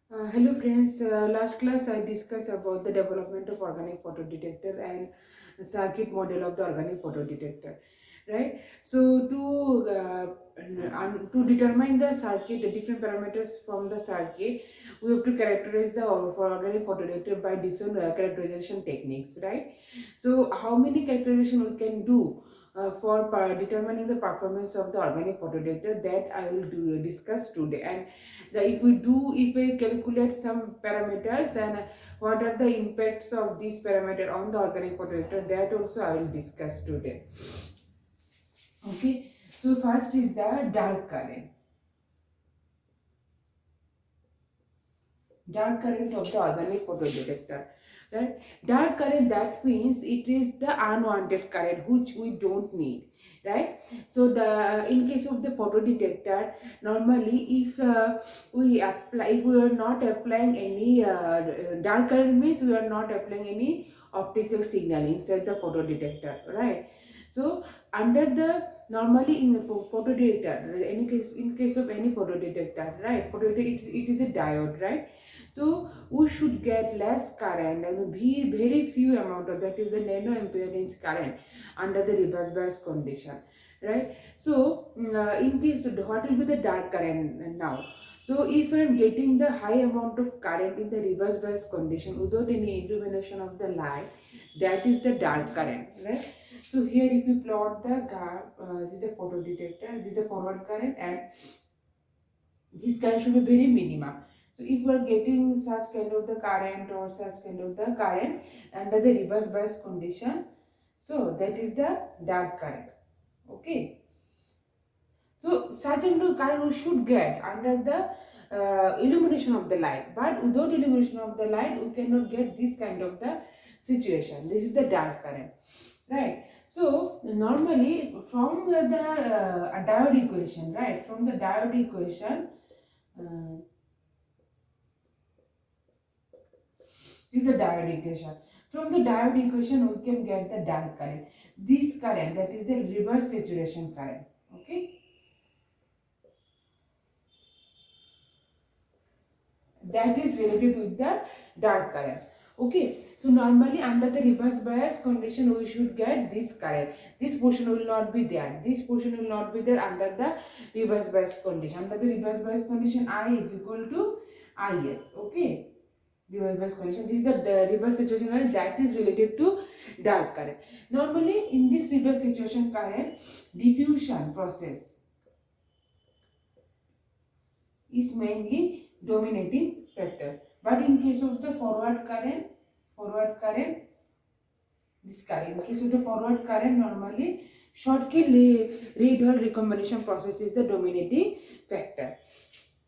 Hello friends, last class I discussed about the development of organic photodetector and the circuit model of the organic photodetector, right? So to determine the circuit, the different parameters from the circuit, we have to characterize the for organic photodetector by different characterization techniques, right? So how many characterization we can do for determining the performance of the organic photodetector, that I will discuss today. And if we calculate some parameters, and what are the impacts of this parameter on the organic photodetector, that also I will discuss today. Okay, so first is the dark current of the organic photodetector, right? Dark current, that means it is the unwanted current which we don't need, right? So the in case of the photodetector, normally if we are not applying any dark current, means we are not applying any optical signal inside the photodetector, right? So under the normally in the photodetector, in case of any photodetector, right, photodetector, it is a diode, right? So we should get less current, and very few amount of that is the nano impedance current under the reverse bias condition, right? So in case what will be the dark current now? So if I am getting the high amount of current in the reverse bias condition without any illumination of the light, that is the dark current, right? So here if you plot the graph, this is the photodetector, this is the forward current, and this current should be very minimum. So if we are getting such kind of the current or such kind of the current under the reverse bias condition, so that is the dark current. Okay. So such kind of current we should get under the illumination of the light, but without illumination of the light we cannot get this kind of the situation. This is the dark current, right? So normally from the diode equation, right? From the diode equation. Uh, This is the diode equation. From the diode equation, we can get the dark current. This current, that is the reverse saturation current. Okay, that is related with the dark current. Okay, so normally under the reverse bias condition, we should get this current. This portion will not be there. This portion will not be there under the reverse bias condition. Under the reverse bias condition, I is equal to Is. Okay. Reverse bias condition. This is the reverse situation current, that is related to dark current. Normally in this reverse situation current, diffusion process is mainly dominating factor. But in case of the forward current, this current, in case of the forward current, normally Schottky Reed-Hall recombination process is the dominating factor.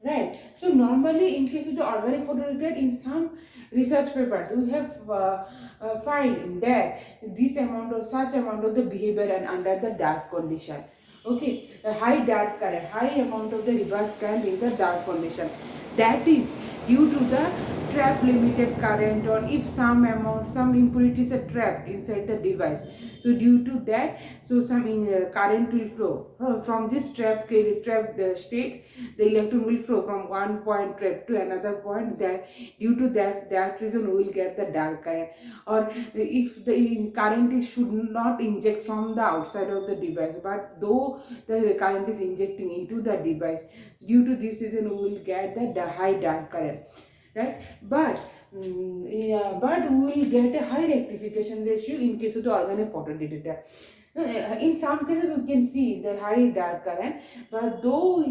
Right. So normally, in case of the organic photodetector, in some research papers, we have find that this amount or such amount of the behavior and under the dark condition. Okay, a high dark current, high amount of the reverse current in the dark condition. That is due to the trap limited current, or if some impurities are trapped inside the device. So due to that, so some current will flow from this trapped state. The electron will flow from one point trap to another point. That due to that reason we will get the dark current. Or if the current is should not inject from the outside of the device, but though the current is injecting into the device, due to this reason we will get the high dark current, right? But we will get a high rectification ratio in case of the organic photodetector. In some cases we can see the high dark current, but though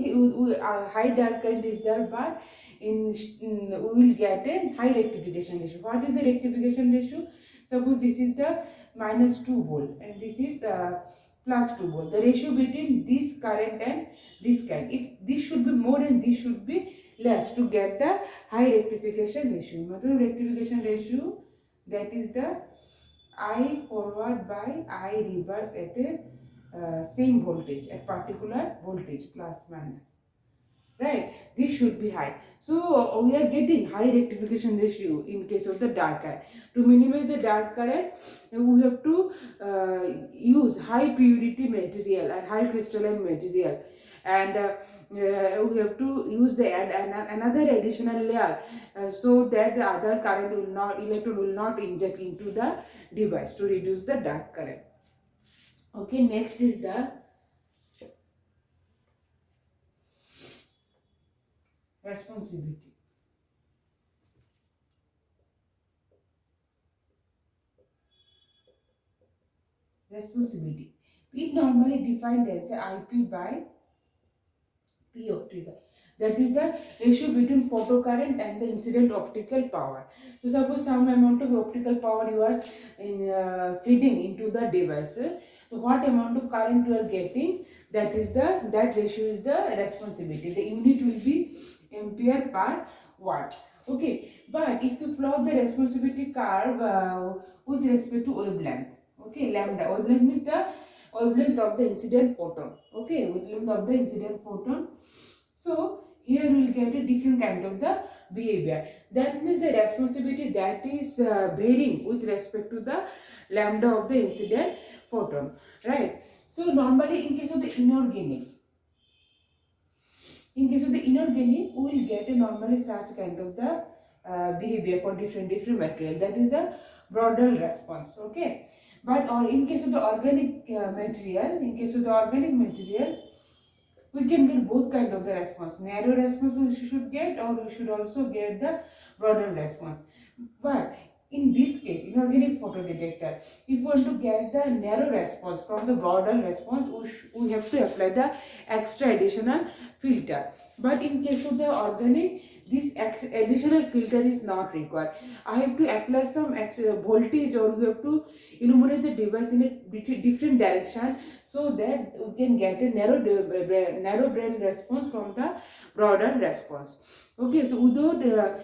high dark current is there, but we will get a high rectification ratio. What is the rectification ratio? Suppose this is the minus 2 volt and this is plus 2 volt. The ratio between this current and this current, if this should be more and this should be less to get the high rectification ratio. Material rectification ratio, that is the I forward by I reverse at a same voltage, a particular voltage plus minus, right? This should be high. So we are getting high rectification ratio in case of the dark current. To minimize the dark current, we have to use high purity material and high crystalline material, and we have to use another additional layer so that the other current will not electron will not inject into the device to reduce the dark current. Okay, next is the responsivity. Responsivity. It normally defined as IP by P optical. That is the ratio between photocurrent and the incident optical power. So suppose some amount of optical power you are feeding into the device. So what amount of current you are getting, that ratio is the responsivity. The unit will be ampere per watt. Okay, but if you plot the responsivity curve with respect to wavelength, okay, lambda wavelength means the wavelength of the incident photon. Okay, wavelength of the incident photon. So here we will get a different kind of the behavior. That means the responsivity that is varying with respect to the lambda of the incident photon, right? So normally in case of the inorganic, we will get a normally such kind of the behavior for different material. That is the broader response. Okay, but or in case of the organic material, we can get both kind of the response. Narrow response we should get, or we should also get the broader response. But in this case, inorganic photodetector, if we want to get the narrow response from the broader response, we have to apply the extra additional filter. But in case of the organic, this additional filter is not required. I have to apply some extra voltage, or we have to illuminate the device in a different direction so that we can get a narrow brain response from the broader response. Okay, so without the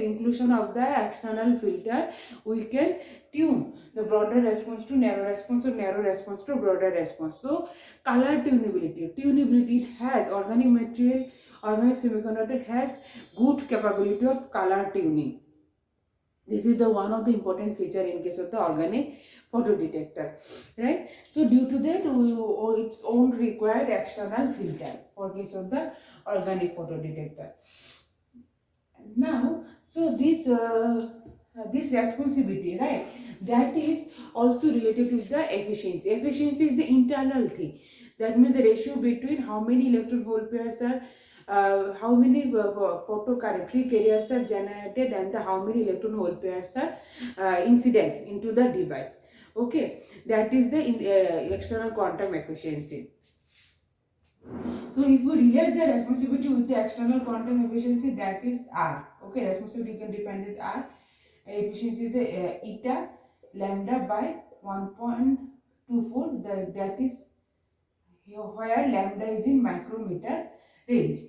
inclusion of the external filter, we can tune the broader response to narrow response, or narrow response to broader response. So color tunability, it has organic material, organic semiconductor has good capability of color tuning. This is the one of the important feature in case of the organic photodetector, right? So due to that, its own required external filter for case of the organic photodetector. Now, so this responsibility, right? That is also related to the efficiency. Efficiency is the internal thing. That means the ratio between how many electron hole pairs are, how many free carriers are generated, and how many electron hole pairs are incident into the device. Okay, that is the external quantum efficiency. So if we relate the responsivity with the external quantum efficiency, that is R. Okay, responsivity you can define as R. Efficiency is eta lambda by 1.24. That is where lambda is in micrometer range.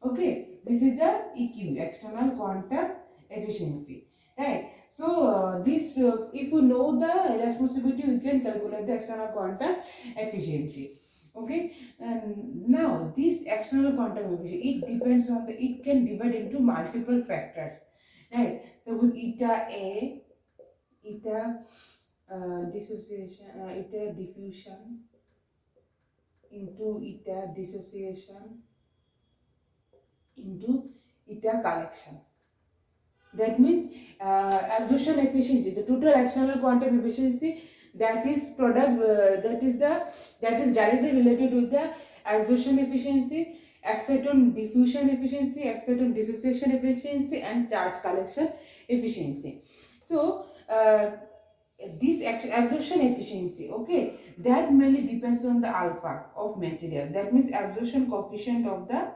Okay, this is the EQ, external quantum efficiency, right? So if you know the responsivity, we can calculate the external quantum efficiency. Okay, and now this external quantum efficiency, it depends on it can divide into multiple factors, right? So with eta A, eta dissociation, eta diffusion into eta dissociation into eta collection. That means absorption efficiency, the total external quantum efficiency, that is directly related with the absorption efficiency, exciton diffusion efficiency, exciton dissociation efficiency, and charge collection efficiency. So this absorption efficiency, okay, that mainly depends on the alpha of material. That means absorption coefficient of the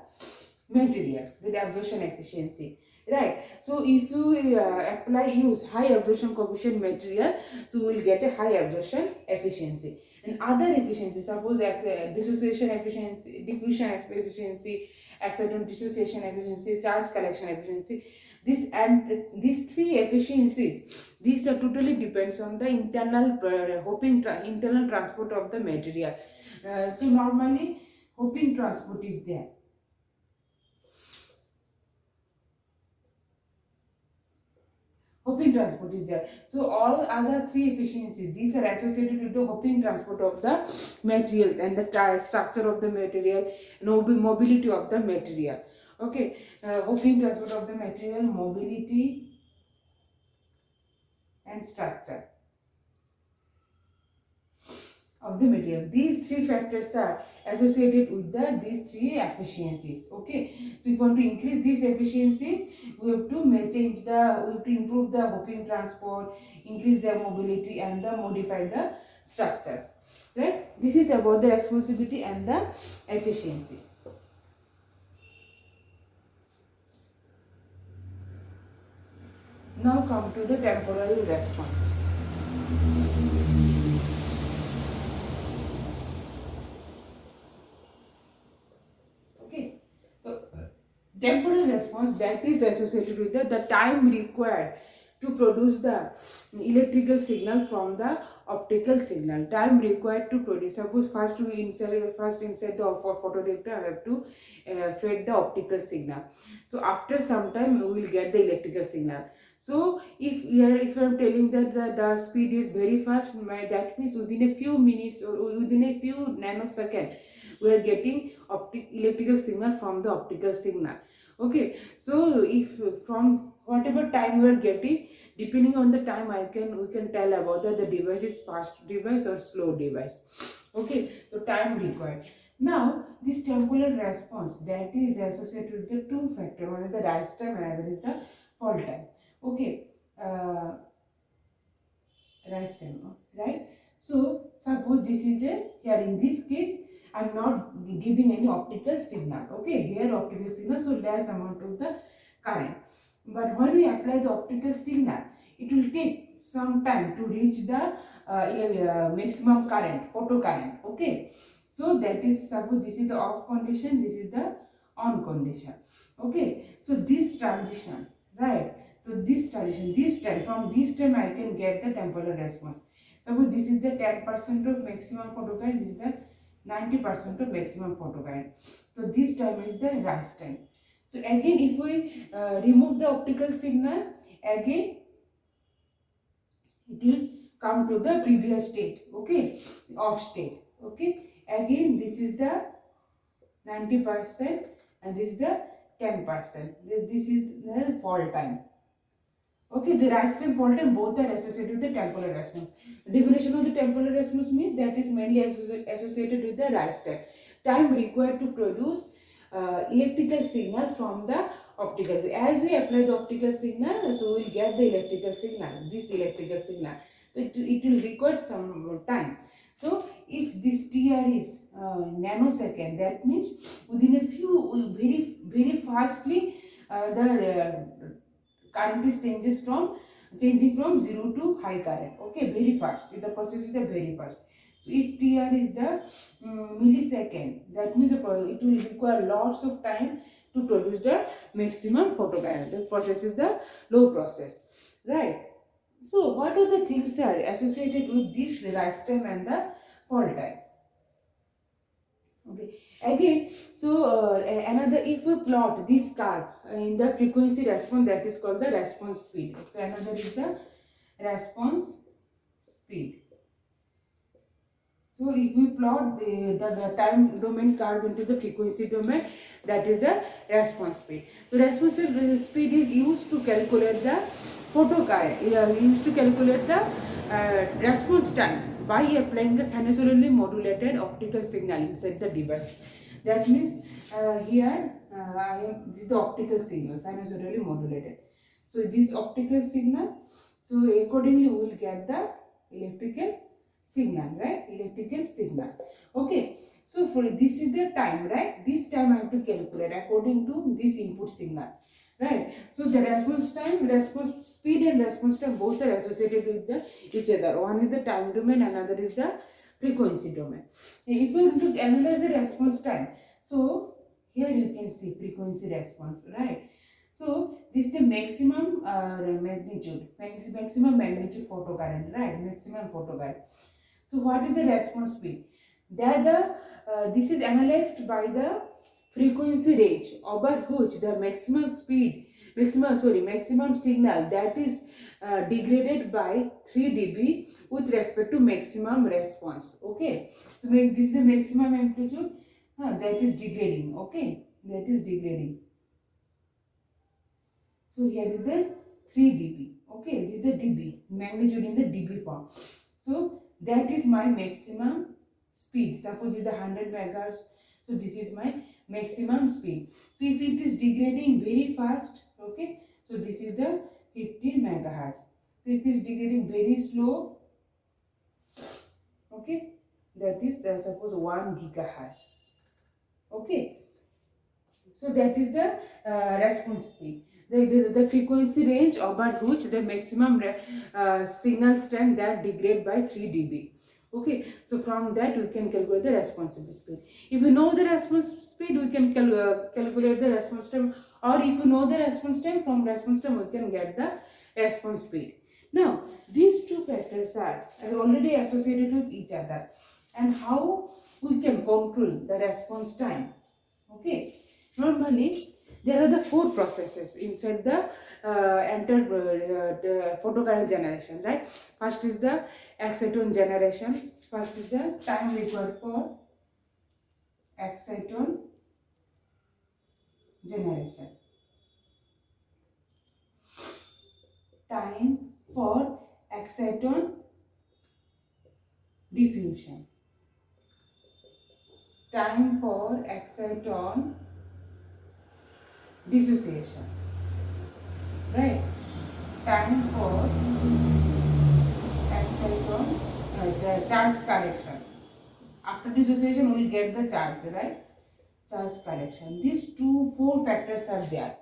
material, the absorption efficiency, right? So if you use high absorption coefficient material, so we will get a high absorption efficiency. And other efficiency, suppose dissociation efficiency, diffusion efficiency, exciton dissociation efficiency, charge collection efficiency, these three efficiencies, these are totally depends on the internal internal transport of the material. So normally Hoping transport is there. Hoping transport is there. So all other three efficiencies, these are associated with the Hoping transport of the material and the structure of the material, mobility of the material. Okay, Hoping transport of the material, mobility and structure of the material. These three factors are associated with these three efficiencies. Okay, so if you want to increase this efficiency, we have to improve the Hoping transport, increase the mobility, and modify the structures. Right? This is about the responsivity and the efficiency. Now come to the temporal response. Okay, so temporal response, that is associated with the time required to produce the electrical signal from the optical signal. Time required to produce. Suppose first inside the photodetector, I have to fed the optical signal. So after some time we will get the electrical signal. So if I am telling that the speed is very fast, that means within a few minutes or within a few nanoseconds we are getting electrical signal from the optical signal. Okay, so if from whatever time we are getting, depending on the time we can tell about that the device is fast device or slow device. Okay, so time required. Now this temporal response, that is associated with the two factor. One is the rise time and another is the fall time. Okay, rise time, right? So suppose this is here in this case I'm not giving any optical signal. Okay, here optical signal, so less amount of the current. But when we apply the optical signal, it will take some time to reach the maximum current, photo current. Okay, so that is, suppose this is the off condition, this is the on condition. Okay, so this transition, right? So this transition, this time, from this time I can get the temporal response. Suppose this is the 10% of maximum photo current, this is the 90% of maximum photo current. So this time is the rise time. So again, if we remove the optical signal, again it will come to the previous state. Okay, off state. Okay, again this is the 90% and this is the 10%. This is the fall time. Okay, the rise time, fall time, both are associated with the temporal response. The definition of the temporal response means that is mainly associated with the rise time. Time required to produce electrical signal from the optical signal. As we apply the optical signal, so we will get the electrical signal, this electrical signal. So it will require some time. So if this TR is nanosecond, that means within a few, very fastly, the current is changing from 0 to high current. Okay, very fast. The process is very fast. So if TR is the millisecond, that means it will require lots of time to produce the maximum photo current. The process is the low process, right? So what are the things are associated with this rise time and the fall time? Okay, again, so another, if we plot this curve in the frequency response, that is called the response speed. So another is the response speed. So if we plot the time domain curve into the frequency domain, that is the response speed. The response speed is used to calculate the photo current, used to calculate the response time by applying the sinusoidally modulated optical signal inside the device. That means here this is the optical signal, sinusoidally modulated. So this optical signal, so accordingly we will get the electrical signal, right? Electrical signal. Okay. So for this is the time, right? This time I have to calculate according to this input signal. Right. So the response time, response speed and response time both are associated with each other. One is the time domain, another is the frequency domain. If we want to analyze the response time, so here you can see frequency response, right? So this is the maximum maximum magnitude photocurrent, right? Maximum photocurrent. So what is the response speed? This is analyzed by the frequency range over which the maximum speed maximum signal that is degraded by 3 dB with respect to maximum response. Okay, so this is the maximum amplitude that is degrading. Okay, that is degrading. So here is the 3 dB. Okay, this is the dB, magnitude in the dB form. So that is my maximum speed. Suppose it is 100 megahertz. So this is my maximum speed. So if it is degrading very fast, okay, so this is the 50 megahertz. So if it is degrading very slow, okay, that is suppose 1 gigahertz. Okay, so that is the response speed. The frequency range over which the maximum signal strength that degrade by 3 dB. Okay, so from that we can calculate the response speed. If you know the response speed, we can calculate the response time, or if you know the response time, from response time we can get the response speed. Now, these two factors are already associated with each other, and how we can control the response time. Okay, normally there are the 4 processes inside the the photocurrent generation, right? First is the exciton generation. First is the time required for exciton generation. Time for exciton diffusion. Time for exciton dissociation. Right? Time for exciton charge correction. After dissociation, we will get the charge, right? Charge correction. These 4 factors are there.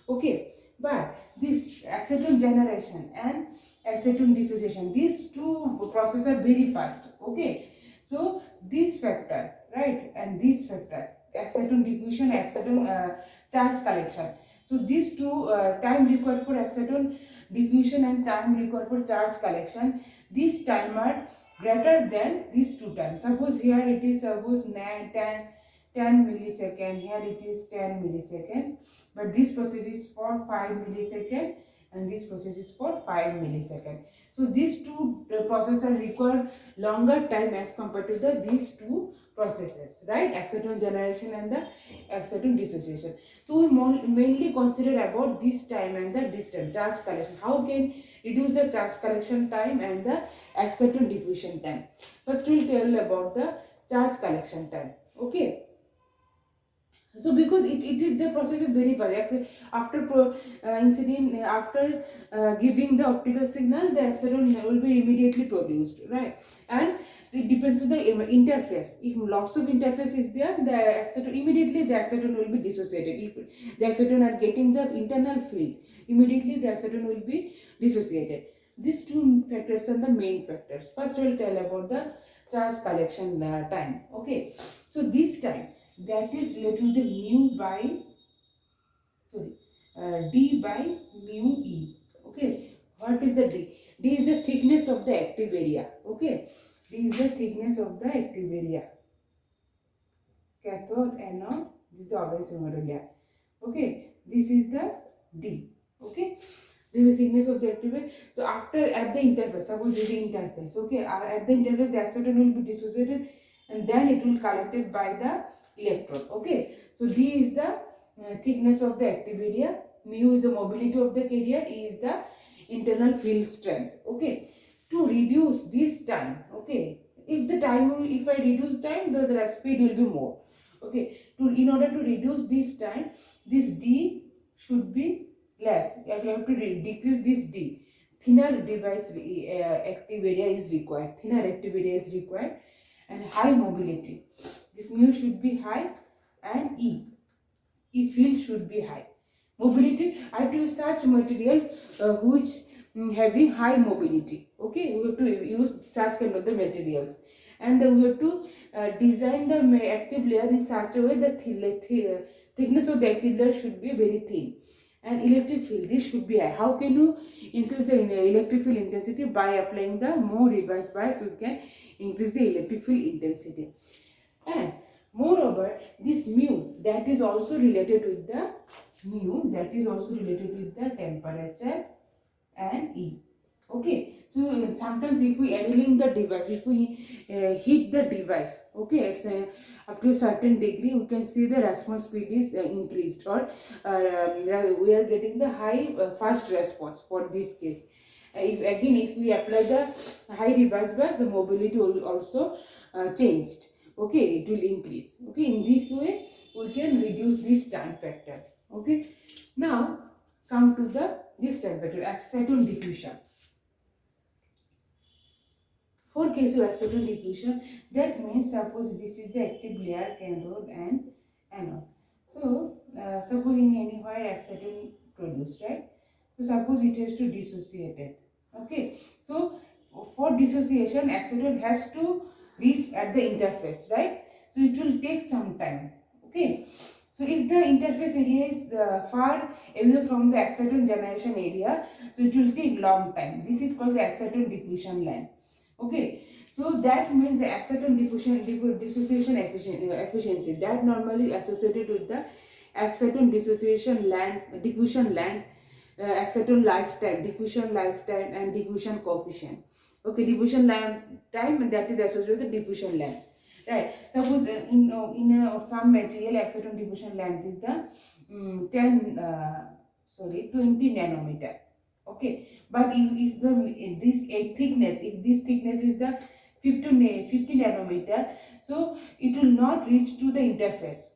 Okay, but this exciton generation and exciton dissociation, these 2 processes are very fast. Okay, so this factor, right, and this factor, exciton diffusion, exciton charge collection. So these 2 time required for exciton diffusion and time required for charge collection, these time are greater than these 2 times. Suppose here it is suppose 10 millisecond, here it is 10 millisecond, but this process is for 5 millisecond and this process is for 5 millisecond. So these 2 processes require longer time as compared to these 2 processes, right? Exciton generation and the exciton dissociation. So we mainly consider about this time and the distance, charge collection. How can reduce the charge collection time and the exciton diffusion time? First we will tell about the charge collection time. Okay. So because it is the process is very fast. After giving the optical signal, the exciton will be immediately produced, right? And it depends on the interface. If lots of interface is there, the exciton will be dissociated. If the exciton are getting the internal field, immediately the exciton will be dissociated. These 2 factors are the main factors. First we will tell about the charge collection time. Okay, so this time, that is related to mu by d by mu e. Okay, what is the d? D is the thickness of the active area. Okay, d is the thickness of the active area. Cathode, anode, this is the organic layer. Okay, this is the d. Okay, this is the thickness of the active area. So after at the interface, suppose this is the interface. Okay, at the interface the exciton will be dissociated and then it will collected by the electrode. Okay, so d is the thickness of the active area, mu is the mobility of the carrier, E is the internal field strength. Okay, to reduce this time, okay, if I reduce time, the speed will be more. Okay, in order to reduce this time, this d should be less. You have to decrease this d. Thinner device active area is required. Thinner active area is required, and high mobility. This mu should be high, and E field should be high. Mobility, I have to use such material which having high mobility. Okay, we have to use such kind of the materials, and we have to design the active layer in such a way that thickness of the active layer should be very thin, and electric field, this should be high. How can you increase the electric field intensity? By applying the more reverse bias, we can increase the electric field intensity. And Moreover, this mu, that is also related with the temperature and E. Okay, so sometimes if we annealing the device, if we heat the device, okay, it's up to a certain degree, we can see the response speed is increased, or we are getting the high fast response for this case. If we apply the high reverse bias, the mobility will also changed. Okay, it will increase. Okay, in this way we can reduce this time factor. Okay, now come to the this time factor, acetone diffusion. For case of acetone diffusion, that means suppose this is the active layer, cathode and anode. So suppose in anywhere acetone produced, right? So suppose it has to dissociate it. Okay, so for dissociation, acetone has to reach at the interface, right? So it will take some time. Okay, so if the interface area is far away from the acetone generation area, so it will take long time. This is called the acetone diffusion line. Okay, so that means the acetone dissociation efficiency that normally associated with the acetone diffusion land, acetone lifetime, diffusion lifetime, and diffusion coefficient. Okay, diffusion lifetime, that is associated with the diffusion length. Right. Suppose in some material, acetone diffusion length is the 20 nanometer. Okay, but if this thickness is the 50 nanometer, so it will not reach to the interface.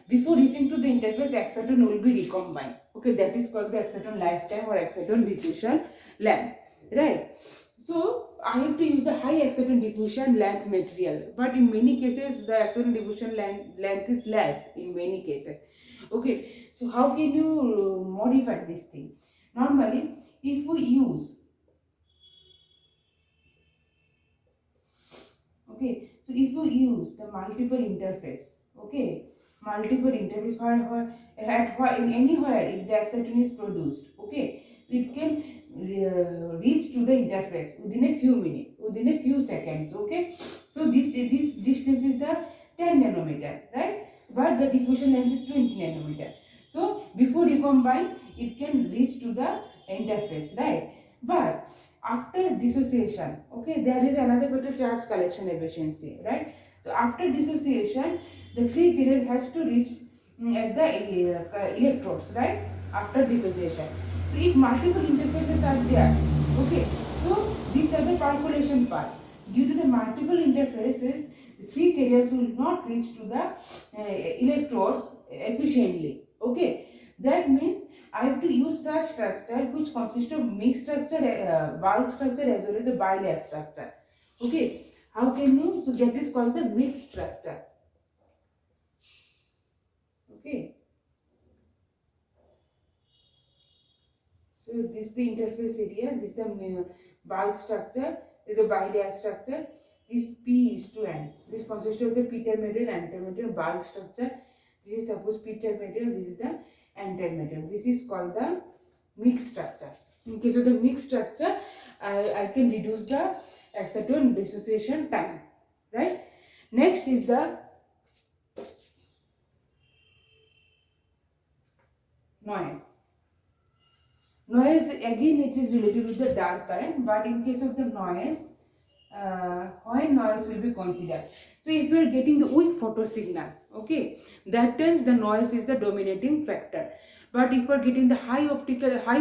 Before reaching to the interface, acetone will be recombined. Okay, that is called the acetone lifetime or acetone diffusion length. Right. So I have to use the high acetone diffusion length material, but in many cases the acetone diffusion length is less in many cases. Okay, so how can you modify this thing? Normally, if we use, okay, so if we use the multiple interface, okay, multiple interface in anywhere if the acetone is produced, okay, so it can reach to the interface within a few minutes, within a few seconds. Okay, so this distance is the 10 nanometer, right? But the diffusion length is 20 nanometer. So before you combine, it can reach to the interface, right? But after dissociation, okay, there is another better charge collection efficiency, right? So after dissociation, the free carrier has to reach at the electrodes, right? After dissociation. So if multiple interfaces are there, okay, so these are the percolation part. Due to the multiple interfaces, the free carriers will not reach to the electrodes efficiently. Okay, that means I have to use such structure which consists of mixed structure, bulk structure as well as a bilayer structure. Okay, how can you? So that is called the mixed structure. Okay. So this is the interface area, this is the bulk structure, this is a bilayer structure, this P is to N. This consists of the P terminal and intermediate bulk structure. This is suppose P terminal, this is the intermediate. This is called the mixed structure. In case of the mixed structure, I can reduce the acetone dissociation time. Right? Next is the noise. Noise, again it is related with the dark current, but in case of the noise, when noise will be considered. So if you are getting the weak photo signal, okay, that times the noise is the dominating factor. But if you are getting the high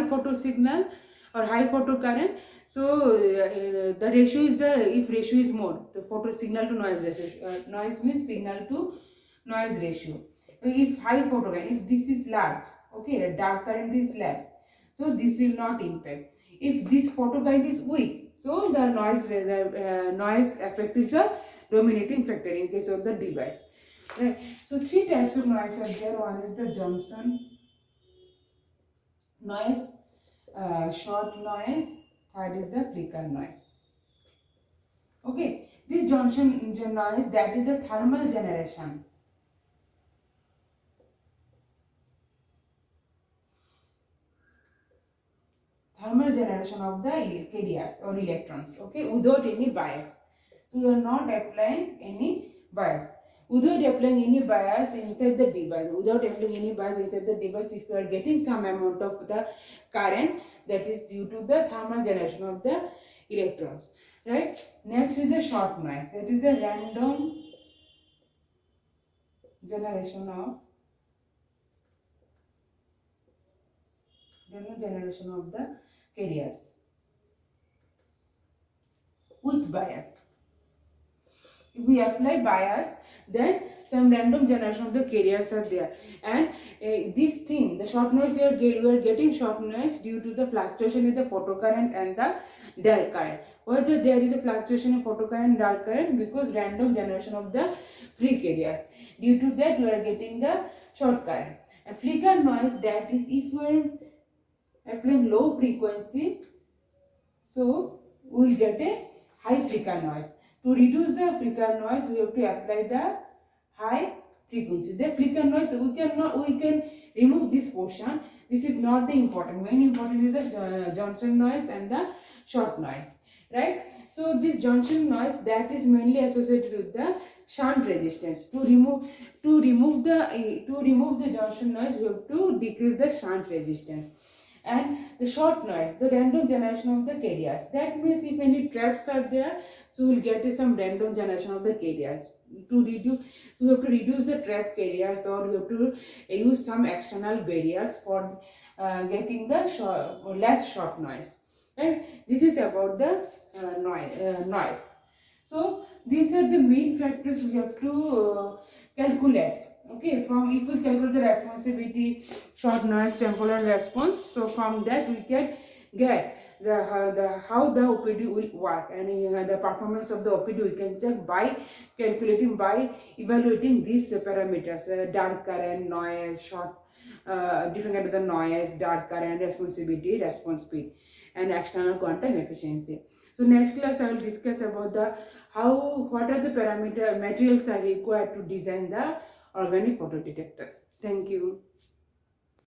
photo signal or high photo current, so the ratio is if ratio is more, the photo signal to noise ratio. Noise means signal to noise ratio. If high photo current, if this is large, okay, dark current is less, so this will not impact. If this photo current is weak, so the noise effect is the dominating factor in case of the device. Right. So three types of noise are there. One is the Johnson noise, short noise, third is the flicker noise. Okay, this Johnson noise, that is the thermal generation. Thermal generation of the carriers or electrons, okay, without any bias. So you are not applying any bias. without applying any bias inside the device. Without applying any bias inside the device, if you are getting some amount of the current, that is due to the thermal generation of the electrons, right? Next is the short noise. That is the generation of random generation of the carriers with bias. If we apply bias, then some random generation of the carriers are there, and this thing, the short noise, you are getting short noise due to the fluctuation in the photocurrent and the dark current. Whether there is a fluctuation in photocurrent and dark current, because random generation of the free carriers, due to that you are getting the short current. And flicker noise, that is if you are applying low frequency, so we will get a high flicker noise. To reduce the flicker noise, we have to apply the high frequency. The flicker noise, we can remove this portion. This is not the important. Main important is the junction noise and the short noise, right? So this junction noise, that is mainly associated with the shunt resistance. To remove the junction noise, we have to decrease the shunt resistance. And the short noise, the random generation of the carriers. That means if any traps are there, so we'll get some random generation of the carriers. To reduce, so you have to reduce the trap carriers, or you have to use some external barriers for getting the less short noise. Right? This is about the noise. So these are the main factors we have to calculate. Okay, from if we calculate the responsivity, short noise, temporal response, so from that we can get the how the OPD will work, and the performance of the OPD we can check by evaluating these parameters: dark current, noise, short, different kind of the noise, dark current, responsivity, response speed, and external quantum efficiency. So next class I will discuss about the what are the materials are required to design the organic photodetector. Thank you.